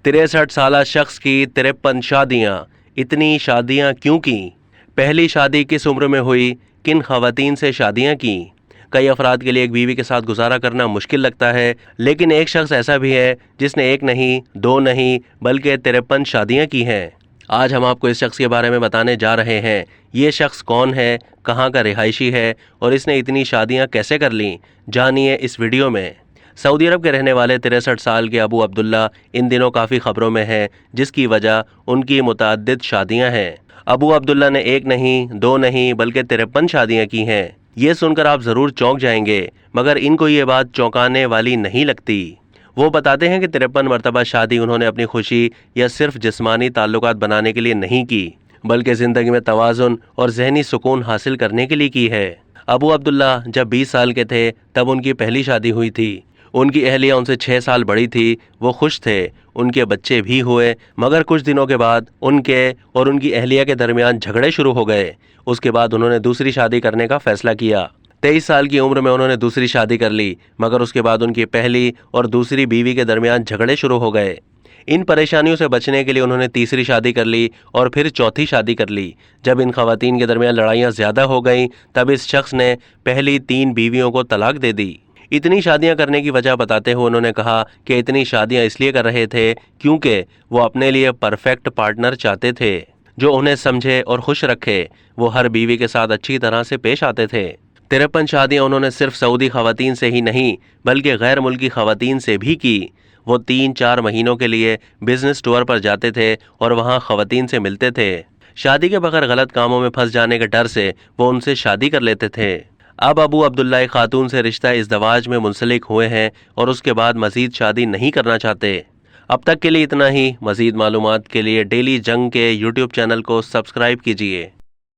63 साला शख्स की 53 शादियां, इतनी शादियां क्यों की? पहली शादी किस उम्र में हुई? किन खवातीन से शादियां की? कई अफराद के लिए एक बीवी के साथ गुजारा करना मुश्किल लगता है, लेकिन एक शख्स ऐसा भी है जिसने एक नहीं, दो नहीं, बल्कि 53 शादियां की हैं। आज हम आपको इस शख्स के बारे में बताने जा रहे हैं। ये शख्स कौन है, कहाँ का रिहायशी है और इसने इतनी शादियां कैसे कर लीं, जानिए इस वीडियो में। सऊदी अरब के रहने वाले 63 साल के अबू अब्दुल्ला इन दिनों काफ़ी खबरों में हैं, जिसकी वजह उनकी मुतअद्दिद शादियां हैं। अबू अब्दुल्ला ने एक नहीं, दो नहीं, बल्कि 53 शादियां की हैं। ये सुनकर आप ज़रूर चौंक जाएंगे, मगर इनको ये बात चौंकाने वाली नहीं लगती। वो बताते हैं कि 53 मरतबा शादी उन्होंने अपनी खुशी या सिर्फ जिस्मानी ताल्लुकात बनाने के लिए नहीं की, बल्कि ज़िंदगी में तवाज़ुन और जहनी सुकून हासिल करने के लिए की है। अबू अब्दुल्ला जब 20 साल के थे तब उनकी पहली शादी हुई थी। उनकी अहलिया उनसे 6 साल बड़ी थी। वो खुश थे, उनके बच्चे भी हुए, मगर कुछ दिनों के बाद उनके और उनकी अहलिया के दरमियान झगड़े शुरू हो गए। उसके बाद उन्होंने दूसरी शादी करने का फैसला किया। 23 साल की उम्र में उन्होंने दूसरी शादी कर ली, मगर उसके बाद उनकी पहली और दूसरी बीवी के दरमियान झगड़े शुरू हो गए। इन परेशानियों से बचने के लिए उन्होंने तीसरी शादी कर ली और फिर चौथी शादी कर ली। जब इन खवातीन के दरमियान लड़ाइयाँ ज़्यादा हो गईं, तब इस शख्स ने पहली 3 बीवियों को तलाक दे दी। इतनी शादियां करने की वजह बताते हुए उन्होंने कहा कि इतनी शादियां इसलिए कर रहे थे क्योंकि वो अपने लिए परफेक्ट पार्टनर चाहते थे, जो उन्हें समझे और खुश रखे। वो हर बीवी के साथ अच्छी तरह से पेश आते थे। 53 शादियां उन्होंने सिर्फ सऊदी खवातीन से ही नहीं, बल्कि गैर मुल्की खवातीन से भी की। वो 3-4 महीनों के लिए बिजनेस टूर पर जाते थे और वहाँ खवातीन से मिलते थे। शादी के बगैर गलत कामों में फंस जाने के डर से वो उनसे शादी कर लेते थे। अब अबू अब्दुल्ला एक खातून से रिश्ता इज़्दवाज में मुंसलिक हुए हैं और उसके बाद मज़ीद शादी नहीं करना चाहते। अब तक के लिए इतना ही। मज़ीद मालूमात के लिए डेली जंग के यूट्यूब चैनल को सब्सक्राइब कीजिए।